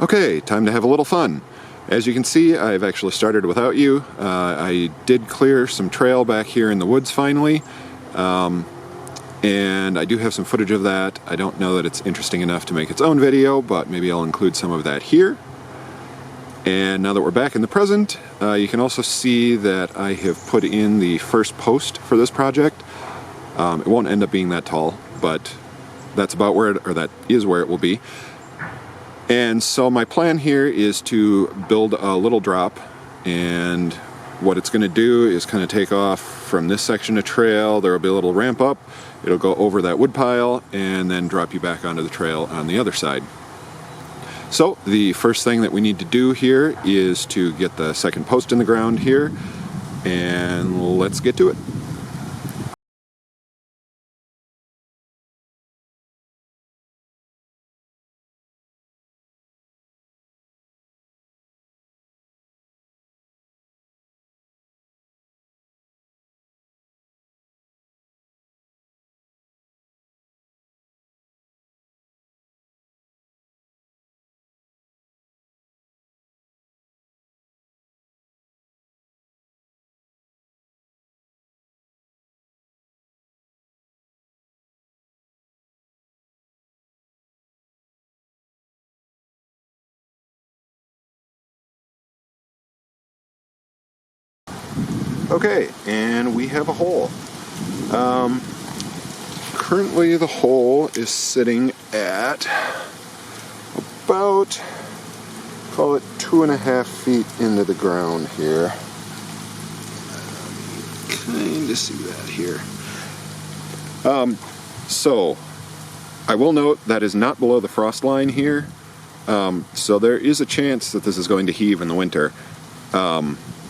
Okay, time to have a little fun. As you can see, I've actually started without you. I did clear some trail back here in the woods finally, and I do have some footage of that. I don't know that it's interesting enough to make its own video, but maybe I'll include some of that here. And now that we're back in the present, you can also see that I have put in the first post for this project. It won't end up being that tall, but that's about where it, or that is where it will be. And so my plan here is to build a little drop, and what it's going to do is kind of take off from this section of trail. There will be a little ramp up, it'll go over that wood pile, and then drop you back onto the trail on the other side. So the first thing that we need to do here is to get the second post in the ground here, and let's get to it. Okay, and we have a hole. Currently the hole is sitting at about, call it 2.5 feet into the ground here. Kind of see that here. So I will note that is not below the frost line here. So there is a chance that this is going to heave in the winter.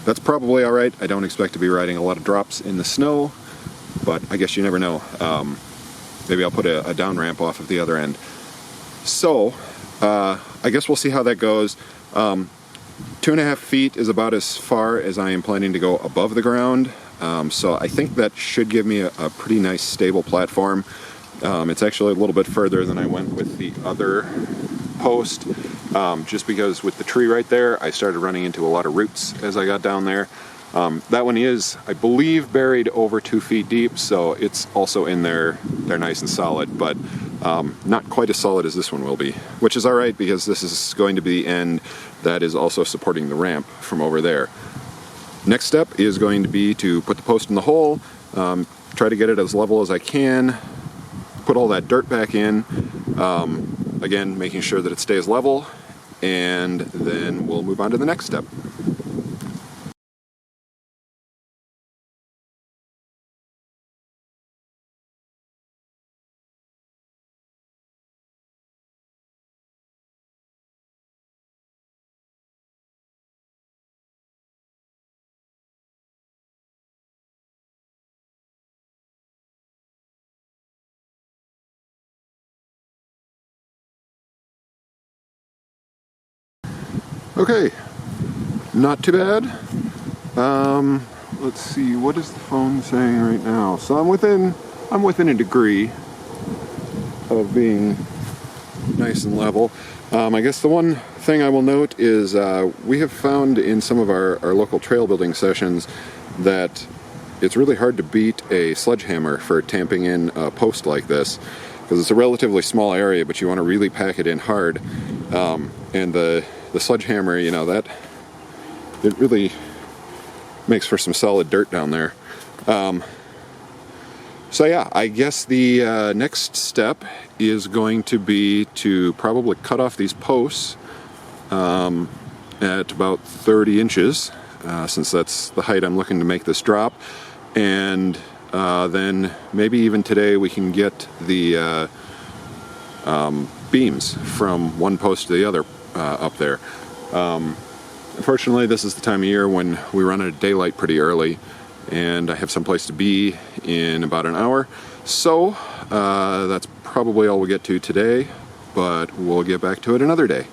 That's probably alright. I don't expect to be riding a lot of drops in the snow, but I guess you never know. Maybe I'll put a down ramp off of the other end. So, I guess we'll see how that goes. 2.5 feet is about as far as I am planning to go above the ground. So I think that should give me a pretty nice stable platform. It's actually a little bit further than I went with the other post, just because with the tree right there, I started running into a lot of roots as I got down there. That one is, I believe, buried over 2 feet deep, so it's also in there. They're nice and solid, but not quite as solid as this one will be, which is alright because this is going to be the end that is also supporting the ramp from over there. Next step is going to be to put the post in the hole, try to get it as level as I can, put all that dirt back in, again making sure that it stays level, and then we'll move on to the next step. Okay, not too bad. Let's see, what is the phone saying right now? So I'm within a degree of being nice and level. I guess the one thing I will note is we have found in some of our local trail building sessions that it's really hard to beat a sledgehammer for tamping in a post like this, because it's a relatively small area, but you want to really pack it in hard. And the sledgehammer, you know, that it really makes for some solid dirt down there. So yeah, I guess the next step is going to be to probably cut off these posts at about 30 inches, since that's the height I'm looking to make this drop. And then maybe even today we can get the beams from one post to the other up there. Unfortunately, this is the time of year when we run out of daylight pretty early, and I have someplace to be in about an hour. So that's probably all we'll get to today, but we'll get back to it another day.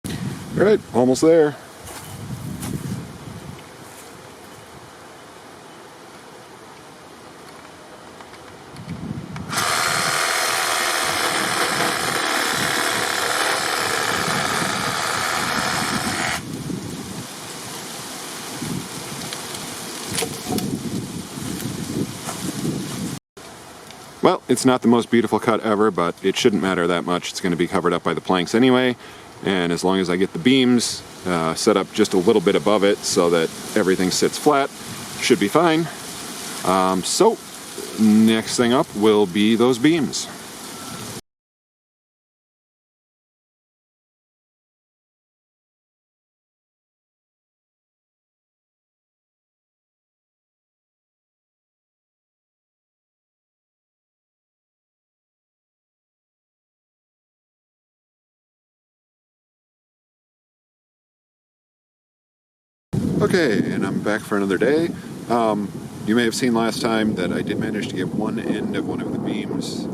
All right, almost there. Well, it's not the most beautiful cut ever, but it shouldn't matter that much. It's going to be covered up by the planks anyway, and as long as I get the beams set up just a little bit above it so that everything sits flat, should be fine. So next thing up will be those beams. Okay, and I'm back for another day. You may have seen last time that I did manage to get one end of one of the beams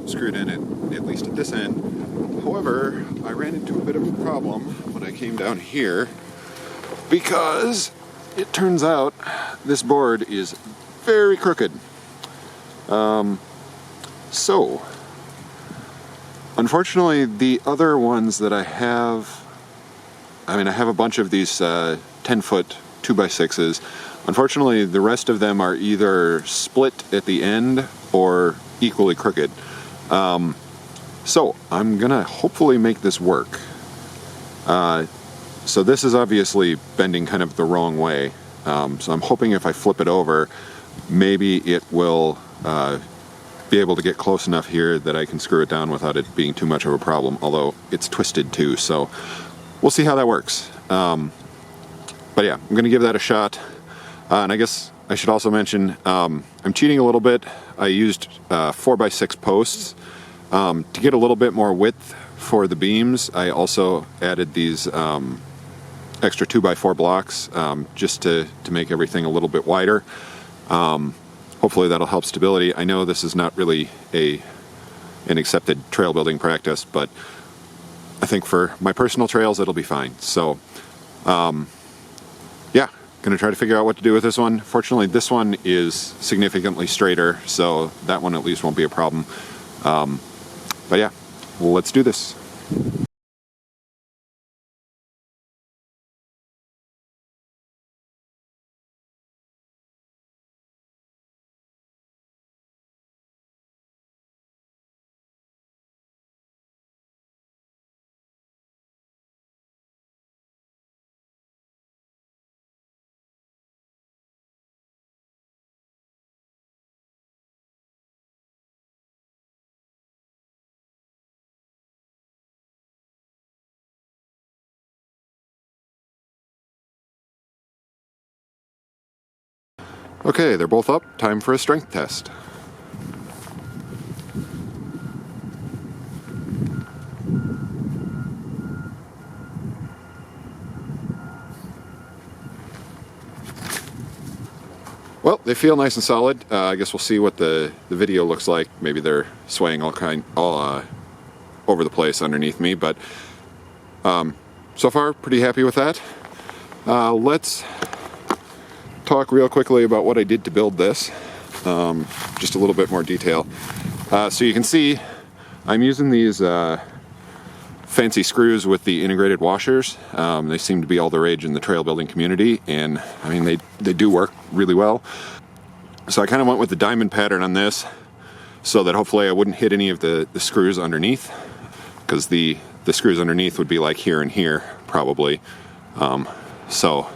screwed in at least at this end. However, I ran into a bit of a problem when I came down here because it turns out this board is very crooked. So, unfortunately, the other ones that I have a bunch of these 10-foot 2x6s. Unfortunately, the rest of them are either split at the end or equally crooked. So I'm gonna hopefully make this work. So this is obviously bending kind of the wrong way. So I'm hoping if I flip it over, maybe it will be able to get close enough here that I can screw it down without it being too much of a problem, although it's twisted too, so we'll see how that works. But yeah, I'm gonna give that a shot. And I guess I should also mention, I'm cheating a little bit. I used 4x6 posts. To get a little bit more width for the beams, I also added these extra 2x4 blocks just to make everything a little bit wider. Hopefully that'll help stability. I know this is not really an accepted trail building practice, but I think for my personal trails it'll be fine. So yeah, gonna try to figure out what to do with this one. Fortunately, this one is significantly straighter, so that one at least won't be a problem. But yeah, well, let's do this. Okay, they're both up. Time for a strength test. Well, they feel nice and solid. I guess we'll see what the video looks like. Maybe they're swaying all over the place underneath me, but so far, pretty happy with that. Let's talk real quickly about what I did to build this. Just a little bit more detail. So you can see I'm using these fancy screws with the integrated washers. They seem to be all the rage in the trail building community, and I mean they do work really well. So I kind of went with the diamond pattern on this so that hopefully I wouldn't hit any of the screws underneath, because the screws underneath would be like here and here probably. So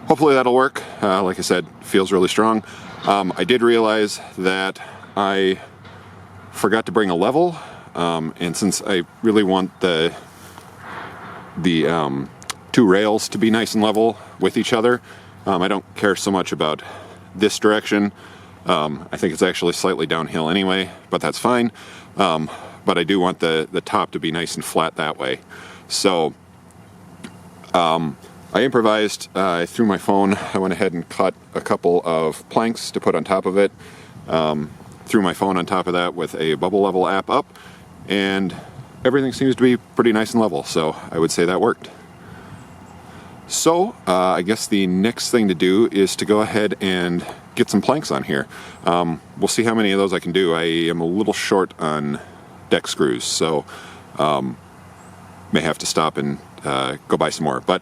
hopefully that'll work. Like I said, feels really strong. I did realize that I forgot to bring a level, and since I really want the two rails to be nice and level with each other, I don't care so much about this direction. I think it's actually slightly downhill anyway, but that's fine. But I do want the top to be nice and flat that way. So I improvised through my phone. I went ahead and cut a couple of planks to put on top of it. Threw my phone on top of that with a bubble level app up, and everything seems to be pretty nice and level, so I would say that worked. So I guess the next thing to do is to go ahead and get some planks on here. We'll see how many of those I can do. I am a little short on deck screws, so may have to stop and go buy some more, but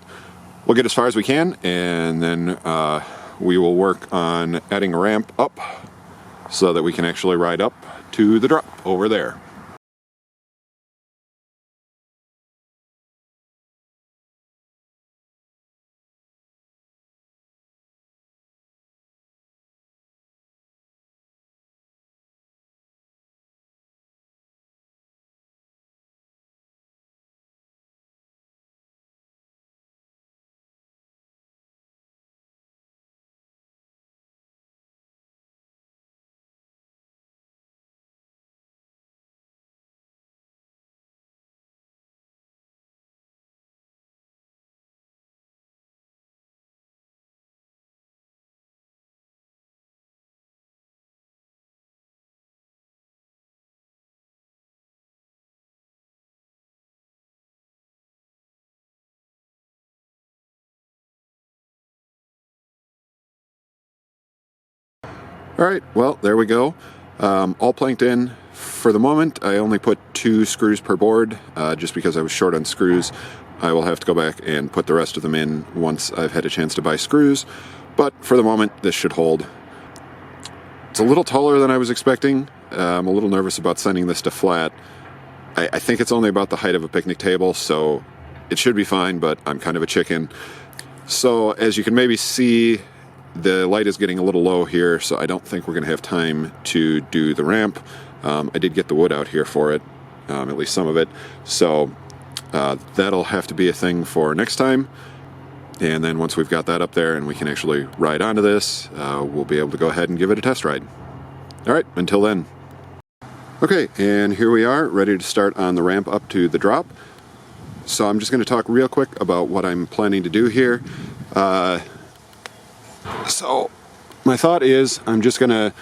we'll get as far as we can, and then we will work on adding a ramp up so that we can actually ride up to the drop over there. Alright, well, there we go. All planked in for the moment. I only put 2 screws per board, just because I was short on screws. I will have to go back and put the rest of them in once I've had a chance to buy screws, but for the moment, this should hold. It's a little taller than I was expecting. I'm a little nervous about sending this to flat. I think it's only about the height of a picnic table, so it should be fine, but I'm kind of a chicken. So, as you can maybe see, the light is getting a little low here, so I don't think we're going to have time to do the ramp. I did get the wood out here for it, at least some of it, so that'll have to be a thing for next time. And then once we've got that up there and we can actually ride onto this, we'll be able to go ahead and give it a test ride. Alright, until then. Okay, and here we are, ready to start on the ramp up to the drop. So I'm just going to talk real quick about what I'm planning to do here. So my thought is I'm just going to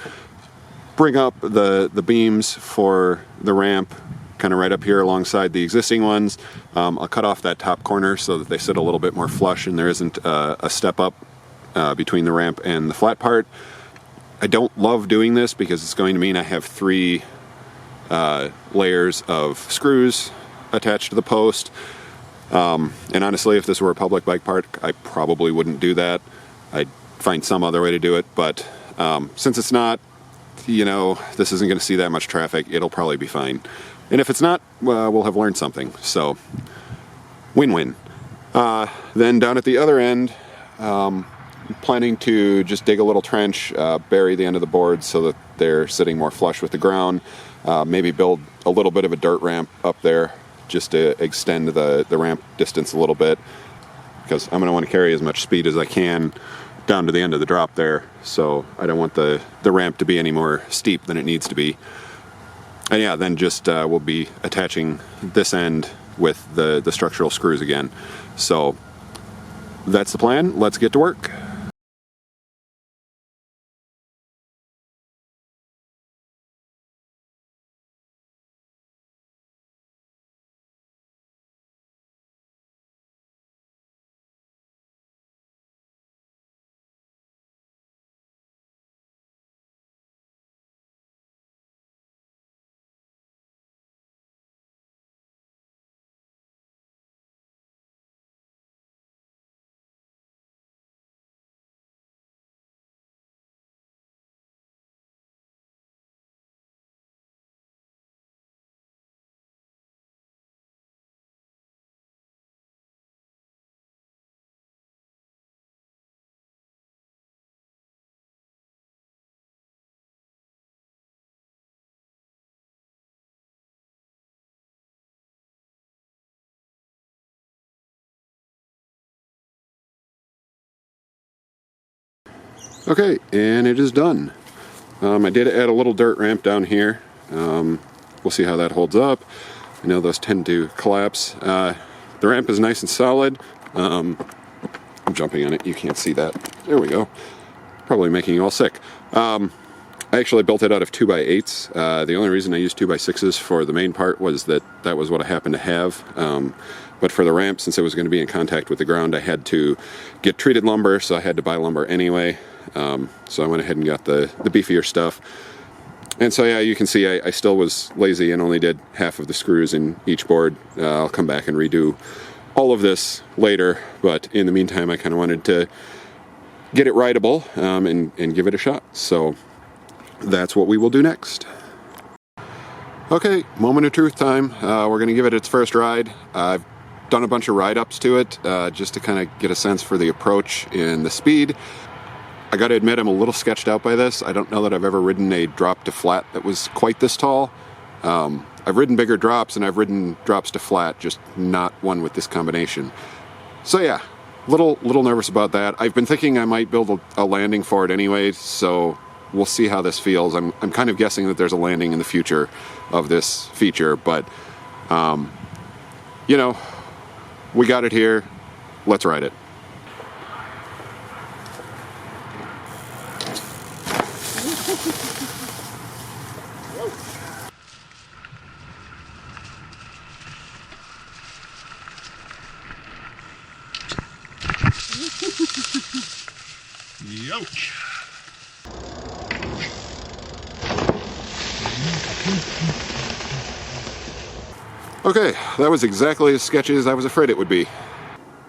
bring up the beams for the ramp kind of right up here alongside the existing ones. I'll cut off that top corner so that they sit a little bit more flush and there isn't a step up between the ramp and the flat part. I don't love doing this because it's going to mean I have 3 layers of screws attached to the post. And honestly, if this were a public bike park, I probably wouldn't do that. I'd find some other way to do it, but since it's not, you know, this isn't going to see that much traffic, it'll probably be fine. And if it's not, we'll have learned something, so win-win. Then down at the other end, planning to just dig a little trench, bury the end of the boards so that they're sitting more flush with the ground, maybe build a little bit of a dirt ramp up there just to extend the ramp distance a little bit, because I'm going to want to carry as much speed as I can down to the end of the drop there, so I don't want the ramp to be any more steep than it needs to be. And yeah, then just we'll be attaching this end with the structural screws again. So that's the plan. Let's get to work. Okay, and it is done. I did add a little dirt ramp down here. We'll see how that holds up. I know those tend to collapse. The ramp is nice and solid. I'm jumping on it, you can't see that. There we go. Probably making you all sick. I actually built it out of 2x8s. The only reason I used 2x6s for the main part was that was what I happened to have. But for the ramp, since it was going to be in contact with the ground, I had to get treated lumber, so I had to buy lumber anyway. So I went ahead and got the beefier stuff. And so yeah, you can see I still was lazy and only did half of the screws in each board. I'll come back and redo all of this later, but in the meantime I kind of wanted to get it rideable and give it a shot. So that's what we will do next. Okay, moment of truth time. We're going to give it its first ride. I've done a bunch of ride-ups to it just to kind of get a sense for the approach and the speed. I got to admit, I'm a little sketched out by this. I don't know that I've ever ridden a drop to flat that was quite this tall. I've ridden bigger drops and I've ridden drops to flat, just not one with this combination. So yeah, little nervous about that. I've been thinking I might build a landing for it anyway, so we'll see how this feels. I'm kind of guessing that there's a landing in the future of this feature, but you know, we got it here. Let's ride it. Yoch. Okay, that was exactly as sketchy as I was afraid it would be.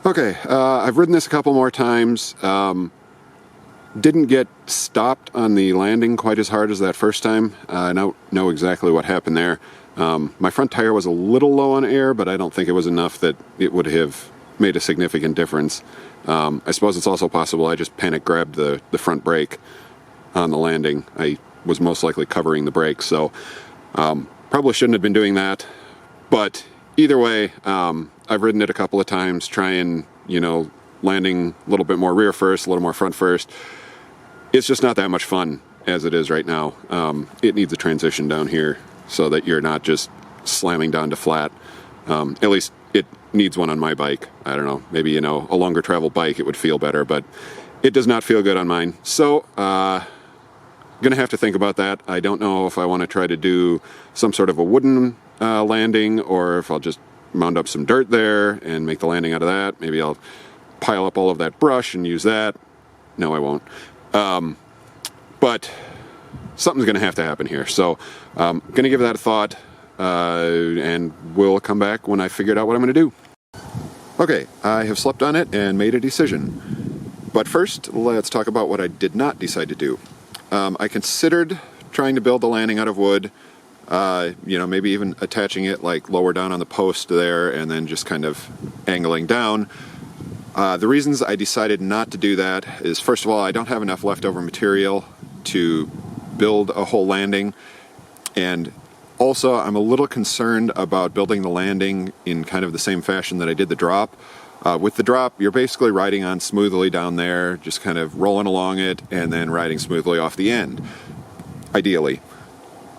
Okay, I've ridden this a couple more times. Didn't get stopped on the landing quite as hard as that first time. I don't know exactly what happened there. My front tire was a little low on air, but I don't think it was enough that it would have made a significant difference. I suppose it's also possible I just panic grabbed the front brake on the landing. I was most likely covering the brake, so probably shouldn't have been doing that. But either way, I've ridden it a couple of times, trying, you know, landing a little bit more rear first, a little more front first. It's just not that much fun as it is right now. It needs a transition down here so that you're not just slamming down to flat. At least it needs one on my bike. I don't know, maybe, you know, a longer travel bike it would feel better, but it does not feel good on mine. So, gonna have to think about that. I don't know if I want to try to do some sort of a wooden landing, or if I'll just mound up some dirt there and make the landing out of that. Maybe I'll pile up all of that brush and use that. No, I won't. But something's going to have to happen here. So I'm going to give that a thought, and we'll come back when I figured out what I'm going to do. Okay, I have slept on it and made a decision. But first, let's talk about what I did not decide to do. I considered trying to build the landing out of wood, you know, maybe even attaching it like lower down on the post there and then just kind of angling down. The reasons I decided not to do that is, first of all, I don't have enough leftover material to build a whole landing, and also I'm a little concerned about building the landing in kind of the same fashion that I did the drop. With the drop, you're basically riding on smoothly down there, just kind of rolling along it and then riding smoothly off the end, ideally.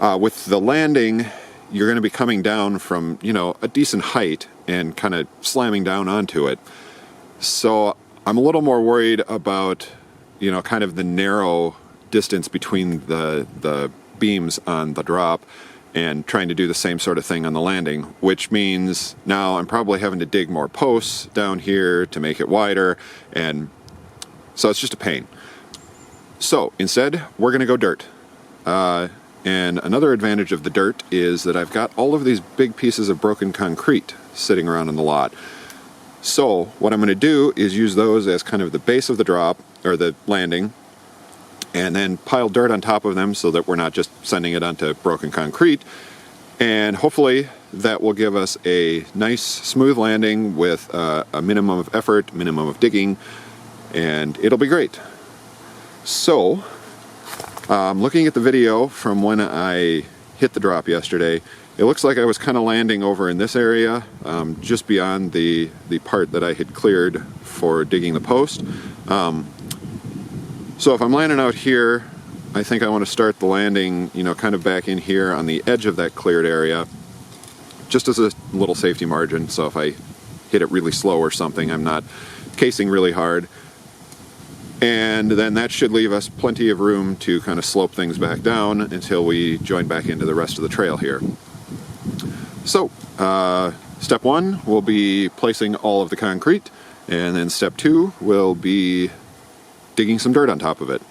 With the landing, you're going to be coming down from, you know, a decent height and kind of slamming down onto it. So I'm a little more worried about, you know, kind of the narrow distance between the beams on the drop and trying to do the same sort of thing on the landing, which means now I'm probably having to dig more posts down here to make it wider, and so it's just a pain. So instead, we're going to go dirt. And another advantage of the dirt is that I've got all of these big pieces of broken concrete sitting around in the lot. So what I'm going to do is use those as kind of the base of the drop, or the landing, and then pile dirt on top of them so that we're not just sending it onto broken concrete. And hopefully that will give us a nice smooth landing with a minimum of effort, minimum of digging, and it'll be great. So looking at the video from when I hit the drop yesterday, it looks like I was kind of landing over in this area, just beyond the part that I had cleared for digging the post. So if I'm landing out here, I think I want to start the landing, you know, kind of back in here on the edge of that cleared area, just as a little safety margin. So if I hit it really slow or something, I'm not casing really hard. And then that should leave us plenty of room to kind of slope things back down until we join back into the rest of the trail here. So, step one will be placing all of the concrete, and then step two will be digging some dirt on top of it.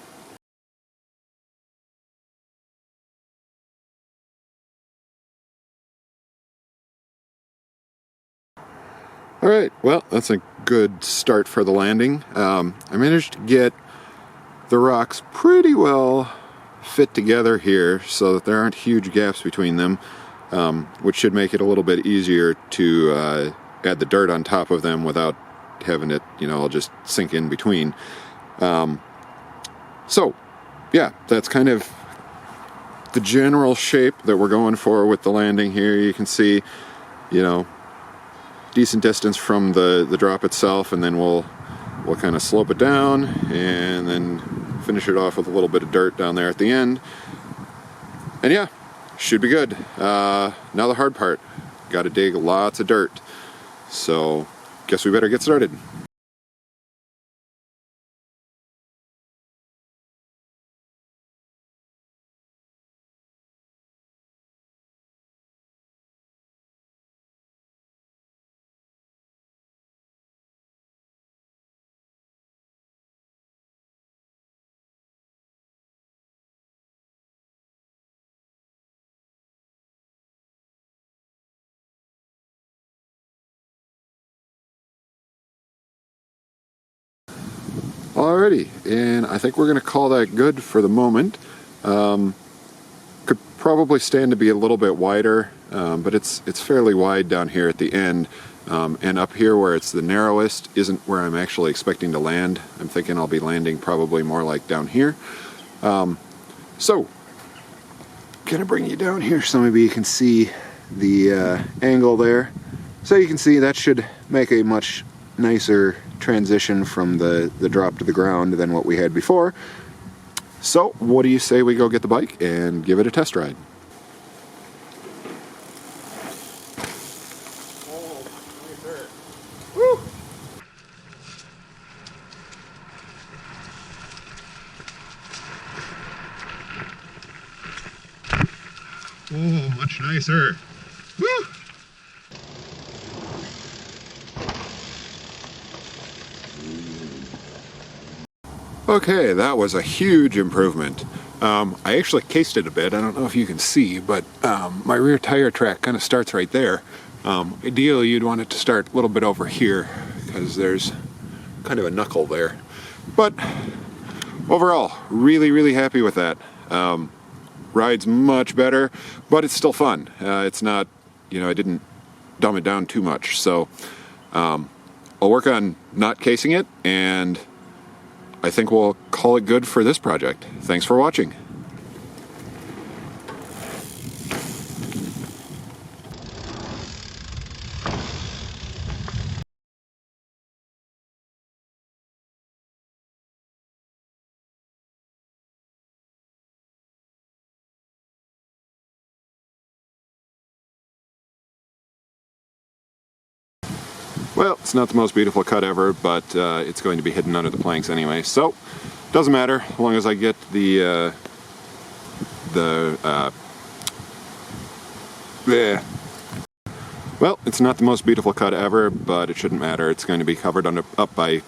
All right, well, that's a good start for the landing. I managed to get the rocks pretty well fit together here so that there aren't huge gaps between them, which should make it a little bit easier to add the dirt on top of them without having it, all just sink in between. So, yeah, that's kind of the general shape that we're going for with the landing here. You can see, decent distance from the drop itself, and then we'll kind of slope it down and then finish it off with a little bit of dirt down there at the end. And yeah, should be good. Now the hard part, got to dig lots of dirt. So, guess we better get started. Alrighty, and I think we're going to call that good for the moment. Could probably stand to be a little bit wider, but it's fairly wide down here at the end, and up here where it's the narrowest isn't where I'm actually expecting to land. I'm thinking I'll be landing probably more like down here. So, gonna bring you down here so maybe you can see the angle there. So you can see that should make a much nicer transition from the drop to the ground than what we had before. So what do you say we go get the bike and give it a test ride? Woo! Oh, much nicer. Woo! Okay, that was a huge improvement. I actually cased it a bit. I don't know if you can see, but my rear tire track kind of starts right there. Ideally, you'd want it to start a little bit over here because there's kind of a knuckle there. But overall, really, really happy with that. Ride's much better, but it's still fun. It's not, I didn't dumb it down too much. So I'll work on not casing it, and I think we'll call it good for this project. Thanks for watching. Well, it's not the most beautiful cut ever, but it's going to be hidden under the planks anyway, so doesn't matter as long as I get the well, it's not the most beautiful cut ever, but it shouldn't matter. It's going to be covered up by